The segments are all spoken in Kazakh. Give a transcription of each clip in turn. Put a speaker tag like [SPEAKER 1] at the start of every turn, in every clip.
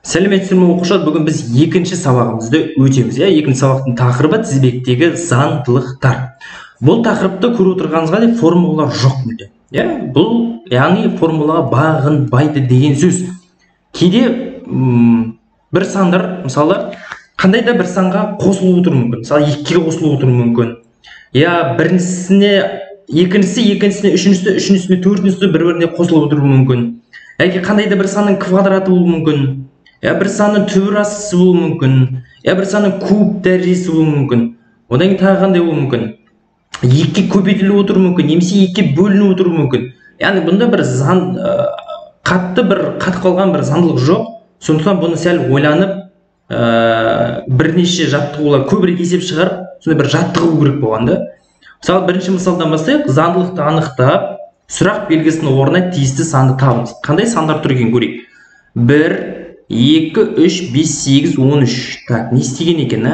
[SPEAKER 1] Сәлеметсіздер ме оқушылар, бүгін біз екінші сабағымызды өтеміз. Екінші сабақтың тақырыбы тізбектегі заңдылықтар. Бұл тақырыпты көріп отырғаныңызға деп формулалар жоқ мүлде. Бұл яғни формулаға бағынбайды деген сөз. Кейде бір сандар, мысалы, қандай да бір санға қосылып отыруы мүмкін. Мысалы, 2-ге қосылып отыруы мүмкін. Біріншісіне, екіншісіне, үшіншісіне, төртіншісіне бір-біріне қосылып отыруы мүмкін. Яки қандай да бір санның квадраты болуы мүмкін. Бір санның түбірасысы болуы мүмкін. Бір санның куб дәрежесі болуы мүмкін. Одан кейін тағы қандай болуы мүмкін? 2-ге көбейтіліп отыруы мүмкін, немесе 2-ге бөлініп отыруы мүмкін. Яғни бұнда бір қатып қалған бір заңдылық жоқ. Сондықтан бұны сәл ойланып, бірнеше жаттығулар көбірек есеп шығарып, сондай бір жаттығу керек болғанда. Мысалы, бірінші мысалдан бастайық, заңдылықты анықтап, сұрақ белгісінің орнына тиісті санды табыңыз. Қандай сандар тұр екенін көрейік. 1, 2, 3, 5, 8, 13. Так, не істеген екен,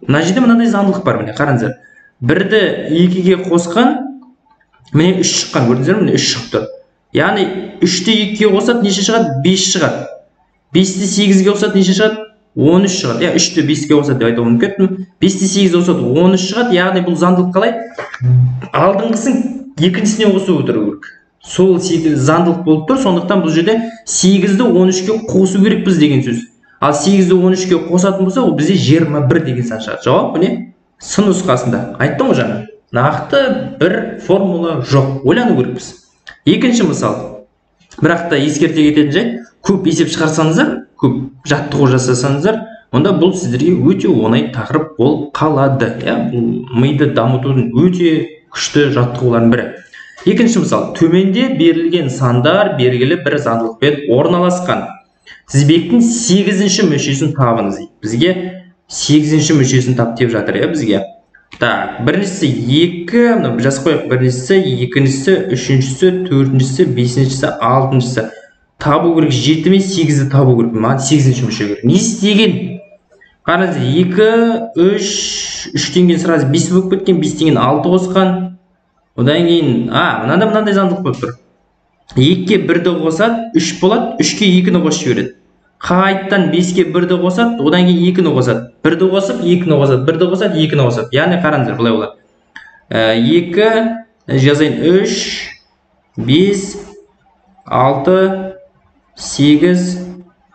[SPEAKER 1] Мына жерде мынандай заңдылық бар, міне, қараңыздар. 1-ді 2-ге қосқан, міне 3 шыққан, көрдіңіздер ме? Міне 3 шықты. Яғни 3-ті 2-ге қосады, неше шығады? 5 шығады. 5-ті 8-ге қосады, неше шығады? 13 шығады. 3-ті 5-ге қосады деп айтуға мүмкін. 5-ті 8-ге қосады, 13 шығады. Яғни бұл заңдылық қалай? Алдыңғысын екіншісіне қосу отыру керек. Сол заңдылық болып тұр, сондықтан бұл жерде 8-ді 13-ге қосу керекпіз деген сөз. Ал 8-ді 13-ге қосатын болса, ол бізде 21 деген сан шығады. Жауап міне сын нұсқасында. Айттым ғой жаңа. Нақты бір формула жоқ. Ойлану керекпіз. Екінші мысал. Бірақ та ескерте кететін жай, көп есеп шығарсаңыздар, көп жаттығу жасасаңыздар, онда бұл сіздерге өте оңай тақырып болып қалады. Бұл миды дамытудың өте күшті жаттығулардың бірі. Екінші мысал, төменде берілген сандар белгілі бір заңдылықпен орналасқан. Тізбектің 8-ші мүшесін табыңыз. Бізге 8-ші мүшесін тап деп жатыр, бізге. Так, біріншісі 2, мына жазып қояйық. Біріншісі, екіншісі, үшіншісі, төртіншісі, бесіншісі, алтыншысы. Табу керек, 7 мен 8-ді табу керек. Маған 8-ші мүше керек. Не істеген? Қараңыз, 2, 3-тен кейін сразу 5 болып кеткен, 5-тен кейін 6 қосқан. Одан кейін, мынандай заңдылық болып тұр. 2-ге 1-ді қосады, 3 болады, 3-ге 2-ні қосып жібереді. Қайттан 5-ге 1-ді қосады, одан кейін 2-ні қосады. 1-ді қосып, 2-ні қосады, 1-ді қосады, 2-ні қосады. Яғни қараңыздар, былай болады. 2, жазайын, 3, 5, 6, 8,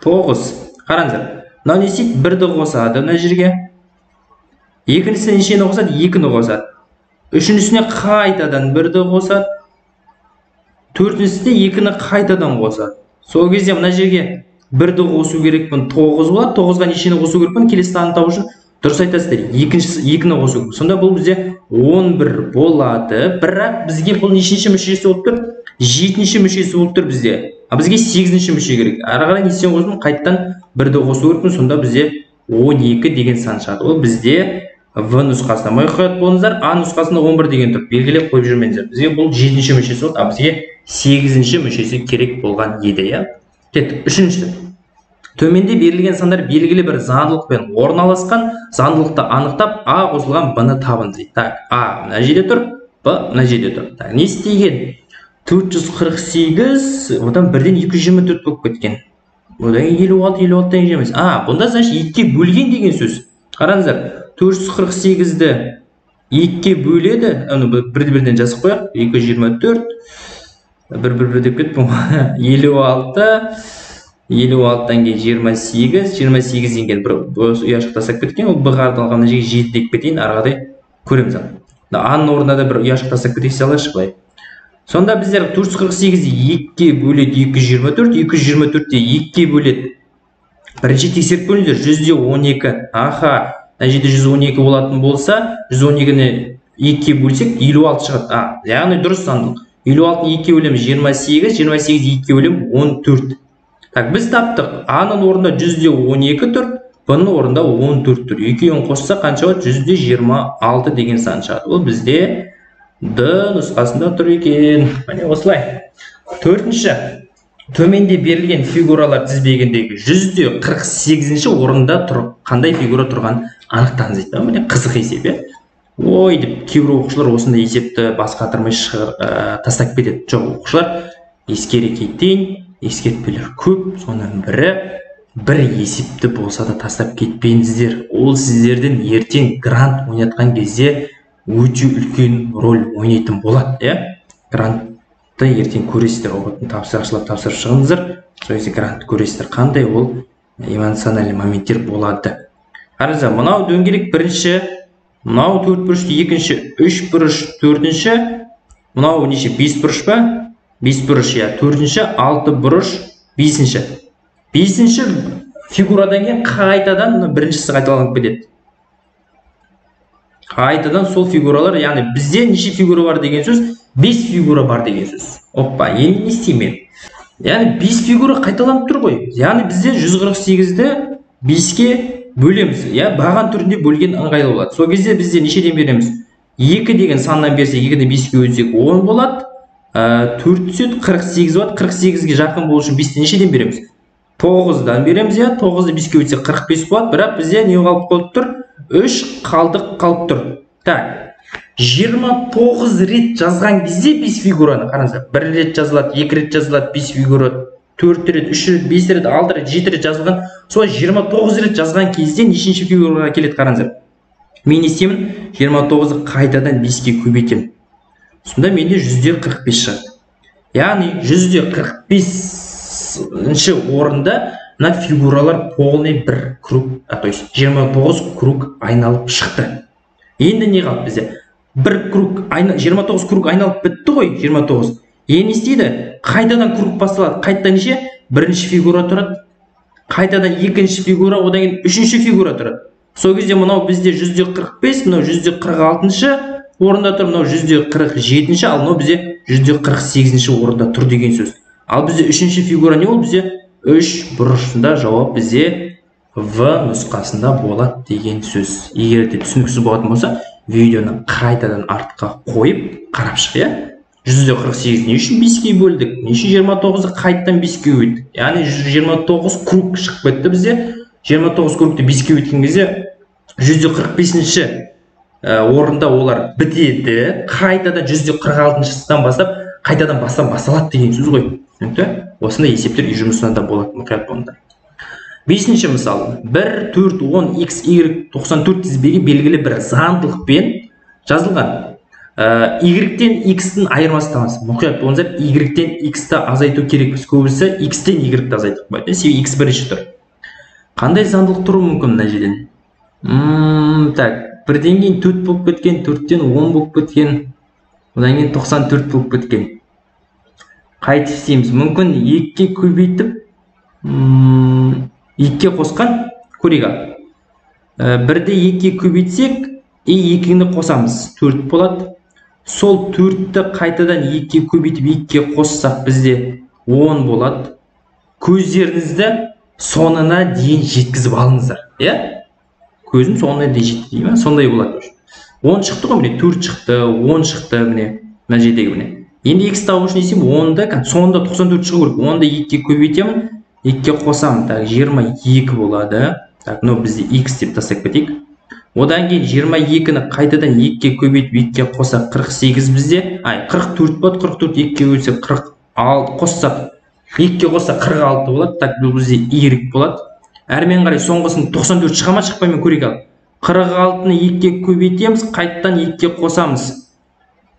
[SPEAKER 1] 9. Қараңыздар. Мынау не істейді? 1-ді қосады мына жерге. Екіншісіне нешені қосады? 2-ні қосады. Үшіншісіне қайтадан 1-ді қосады. Төртіншісіне 2-ні қайтадан қосады. Сол кезде мына жерге 1-ді қосу керекпін, 9 болады. 9-ға нешені қосу керекпін? Келесі санды табу үшін дұрыс айтасыздар. 2-ні қосу керек. Сонда бұл бізде 11 болады. Бірақ бізге бұл нешінші мүшесі болып тұр? 7-ші мүшесі болып тұр бізде. Бізге 8-ші мүше керек. Ары қарай несен қосып, қайттан 1-ді қосу керекпін. Сонда бізде 12 деген сан шығады. Ол бізде В нұсқасында. Қоят болыңыздар, А нұсқасында 11 деген тұр. Белгілеп қойып жүрмеңіздер. Бізге бұл 7-ші мүшесі болды, бізге 8-ші мүшесі керек болған еді, Кеттік. Үшінші. Төменде берілген сандар белгілі бір заңдылықпен орналасқан, заңдылықты анықтап, А қосылған Б-ні табыңыз дейді. Так, А мына жерде тұр, Б мына жерде тұр. Так, не істеген? 448, одан 1-ден 224 болып кеткен. Одан 56-56-тан жемес. Бұнда значит 2-ге бөлген деген сөз. Қараңыздар. 448-ді 2-ге бөледі, 1-1-ден жазып қояқ, 224, 1-1-1 деп кетпін, 56-тан кейін 28, 28-ден кейін бір ұяшықтасақ кеткен, ол Б-ға арналған жерге 7 деп кетейін, арғадай көреміз. А-ның орнына да бір ұяшықтасақ кетейік салайшы былай. Сонда біздер 448-ді 2-ге бөледі 224, 224-де 2-ге бөледі. Бірінші тексеріп көріңіздер, 100-де 12. Мына жерде 112 болатын болса, 112-ні 2-ге бөлсек 56 шығады. Яғни дұрыс заңдылық. 56-ні 2-ге бөлеміз 28, 28-ді 2-ге бөлеміз 14. Так, біз таптық. А-ның орнында 100-де 12 тұр, Б-ның орнында 14 тұр. Екеуін қосса қанша болады? 100-де 26 деген сан шығады. Ол бізде Д нұсқасында тұр екен. Міне осылай. Төртінші. Төменде берілген фигуралар тізбегіндегі 148-ші орында қандай фигура тұрған анықтаңыз дейді. Міне қызық есеп, Ой деп, кейбір оқушылар осындай есепті басқа қатырмай тастап кетеді. Жоқ, оқушылар ескере кетейін, ескертпелер көп. Соның бірі бір есепті болса да тастап кетпеңіздер. Ол сіздердің ертең грант ойнатқан кезде өте үлкен рөл ойнайтын болады, иә? Грантты ертең көресіздер, роботтың тапсырушылар тапсырып шығыңыздар, сол кезде грантты көресіздер, қандай ол эмоциональный моменттер болады. Қараңыздар, мынау дөңгелек бірінші, мынау төрт бұрышты екінші, үш бұрыш төртінші, мынау неше, бес бұрыш па? Бес бұрыш, иә, төртінші, алты бұрыш, бесінші. Бесінші фигурадан кейін қайтадан біріншісі қайталанып кетеді. Қайтадан сол фигуралар, яғни бізде неше фигура бар деген сөз? 5 фигура бар деген сөз. Оппа, енді не істеймін? Яғни 5 фигура қайталанып тұр ғой. Яғни бізде 148-ді 5-ке бөлеміз. Я баған түрінде бөлген ыңғайлы болады. Сол кезде бізде нешеден береміз? 2 деген саннан берсек, 2-ді 5-ке бөлсек 10 болады. 4 түседі, 48 болады. 48-ге жақын болу үшін 5-ті нешеден береміз? 9-дан береміз, я 9-ды 5-ке бөлсек 45 болады. Бірақ бізде не қалып тұр? 3 қалдық қалып тұр. Так, 29 рет жазған кезде 5 фигураны қараңыздар. 1 рет жазылады, 2 рет жазылады, 5 фигура, 4 рет, 3 рет, 5 рет, 6 рет, 7 рет жазылған. Солай 29 рет жазған кезде нешінші фигураға келеді қараңыздар. Мен не істеймін? 29-ды қайтадан 5-ке көбейтемін. Сонда менде 145 шығады. Яғни 145-ші орында мына фигуралар полный бір круг, то есть 29 круг айналып шықты. Енді не қалды бізде? Бір круг, 29 круг айналып бітті ғой, 29. Енді істейді? Қайтадан круг басталады. Қайтадан неше? Бірінші фигура тұрады. Қайтадан екінші фигура, одан кейін үшінші фигура тұрады. Сол кезде мынау бізде 145, мынау 146-шы орында тұр, мынау 147-ші, ал мынау бізде 148-ші орында тұр деген сөз. Ал бізде үшінші фигура не ол? Бізде 3 бұрышында жауап бізде В нұсқасында болады деген сөз. Егер де түсініксіз болатын болса, видеоны қайтадан артқа қойып қарап шық, иә? 148 не үшін 5-ке бөлдік? Не үшін 29-ды қайтадан 5-ке өттік? Яғни 129 круг шығып кетті бізде. 29 кругты 5-ке өткен кезде 145-ші орында олар бітеді. Қайтадан 146-шыдан бастап қайтадан басталады деген сөз ғой. Осындай есептер үй жұмысында да болады, мұқият болыңдар. 5-ші мысалы, 1, 4, 10, x, y, 94 тізбегі белгілі бір заңдылықпен жазылған. Y-тен x-тің айырмасы табылады. Мұқият болыңыздар, Y-тен x-ті азайту керек. Біз көбісі x-тен y-ті азайтып қояды. Себебі x бірінші тұр. Қандай заңдылық тұруы мүмкін мына жерден? Так, 1-ден кейін 4 болып кеткен, 4-тен 10 болып кеткен, одан кейін 94 болып кеткен. Қайтып істейміз? Мүмкін 2-ке көбейтіп, 2-ке қосқан, көрейік. 1-ді 2-ке көбейтсек, 2-ні қосамыз, 4 болады. Сол 4-ті қайтадан 2-ке көбейтіп, 2-ке қоссақ бізде 10 болады. Көздеріңізді соңына дейін жеткізіп алыңыздар. Көзім соңына дейін жетті деймін, сондай болады. 10 шықты ғой, міне 4 шықты, 10 шықты, мына жердегі міне. Енді x табу үшін есем 10-ды, соңында 94 шығу керек. 10-ды 2-ке көбейтемін, 2-ке қосамын. Так, 22 болады. Так, но бізде x деп тастап кетейік. Одан кейін 22-ні қайтадан 2-ке көбейтіп, 2-ке қосақ 48 бізде. 44 болады, 44 2-ке өтсек 46 қоссақ. 2-ке қосақ 46 болады. Так, бұл бізде y болады. Әрмен қарай соңғысын 94 шыға ма шықпай мен көрейік ал. 46-ны 2-ке көбейтеміз, қайтадан 2-ке қосамыз.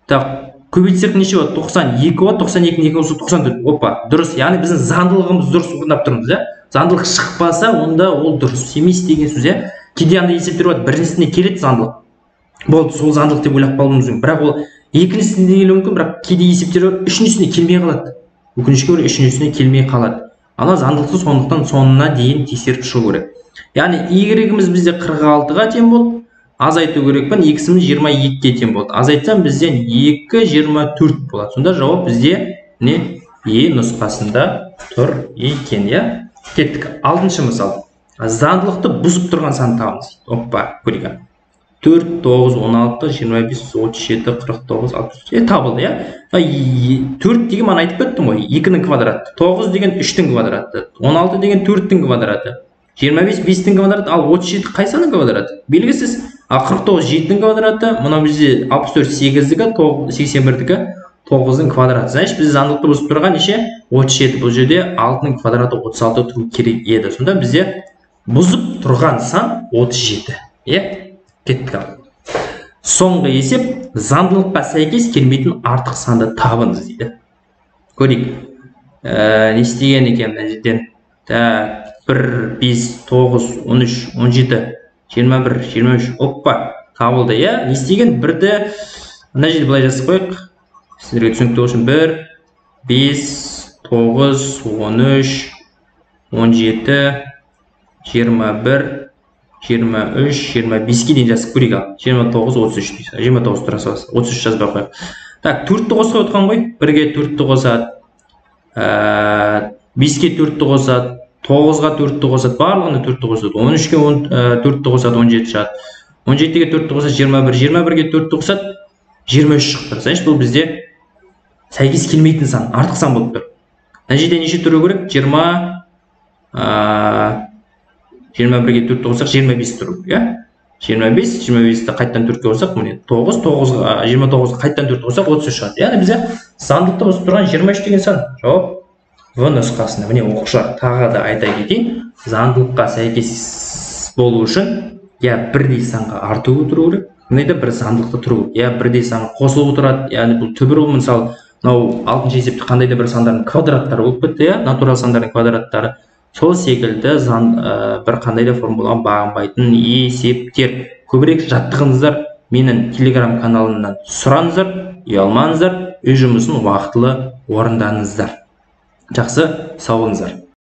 [SPEAKER 1] Так, көбейтсек неше болады? 92 болады, 92-ні 2-ге қосып 94. Опа, дұрыс. Яғни біздің заңдылығымыз дұрыс орындап тұрмыз, иә? Заңдылық шықпаса, онда ол дұрыс емес деген сөз, иә? Кейде андай есептер болады, біріншісіне келеді заңдылық. Болды, сол заңдылық деп ойлап қалуымыз мүмкін. Бірақ ол екіншісінде келуі мүмкін, бірақ кейде есептер бар, үшіншісіне келмей қалады. Өкінішке орай үшіншісіне келмей қалады. Ана заңдылықты сондықтан соңына дейін тексеріп шығу керек. Яғни y-іміз бізде 46-ға тең болды. Азайту керекпін, x-іміз 22-ге тең болды. Азайтсам бізден 2,24 болады. Сонда жауап бізде не? E нұсқасында тұр екен, иә? Кеттік. 6-шы мысал. Заңдылықты бұзып тұрған санды табыңыз. Оппа, көрейік. 4, 9, 16, 25, 37, 49, 63. Табылды, иә? 4 деген мана айтып кеттім ғой. 2-нің квадраты. 9 деген 3-тің квадраты. 16 деген 4-тің квадраты. 25 5-тің квадраты, ал 37 қай санның квадраты? Белгісіз. 49 7-тің квадраты, мына бізде 64 8-дікі, 81-дікі, 9-ның квадраты. Значит, біз заңдылықты бұзып тұрған неше? 37. Бұл жерде 6-ның квадраты 36 тұру керек еді. Сонда бізде бұзып тұрған сан 37. Кеттік ал. Соңғы есеп, заңдылыққа сәйкес келмейтін артық санды табыңыз дейді. Көрейік. Не істеген екен мына жерден? 1, 5, 9, 13, 17, 21, 23. Оппа, табылды. Не істеген? Бірді мына жерде былай жазып қойық. Сіздерге түсінікті болсын. 1, 5, 9, 13, 17, 21, 23, 25-ке дейін жазып көрейік. 29, 33. 29 тұра саласыз. 33 жазбай қойық. Так, 4-ті қосып отқан ғой. 1-ге 4-ті қосады. 5-ке 4-ті қосады. 9-ға 4-ті қосады. Барлығына 4-ті қосады. 13-ке 4-ті қосады. 17 шығады. 17-ге 4-ті қосады. 21. 21-ге 4-ті қосады. 23 шықты. Значит, бұл бізде сәйкес келмейтін сан, артық сан болып тұр. Мына жерде неше тұру керек? 21-ге 4-ті қосақ 25 тұру. 25-ті қайттан 4-ке қосақ, 29-ға қайттан 4-ті қосақ 33 шығады. Яғни бізде заңдылықты бұзып тұрған 23 деген сан. Жауап В нұсқасында. Міне оқушылар тағы да айта кетейін. Заңдылыққа сәйкес болу үшін бірдей санға арту тұру керек. Мынайда бір заңдылықты тұру. Бірдей санға қосылып отырады. Яғни бұл түбір ол мысалы мынау 6-шы есепте қандай да бір сандардың квадраттары болып кетті, натурал сандардың квадраттары. Сол секілді бір қандай да формулаға бағынбайтын есептер. Көбірек жаттығыңыздар, менің Telegram каналымнан сұраңыздар, ұялмаңыздар, өз жұмысын уақытылы орындаңыздар. Жақсы, сау болыңыздар.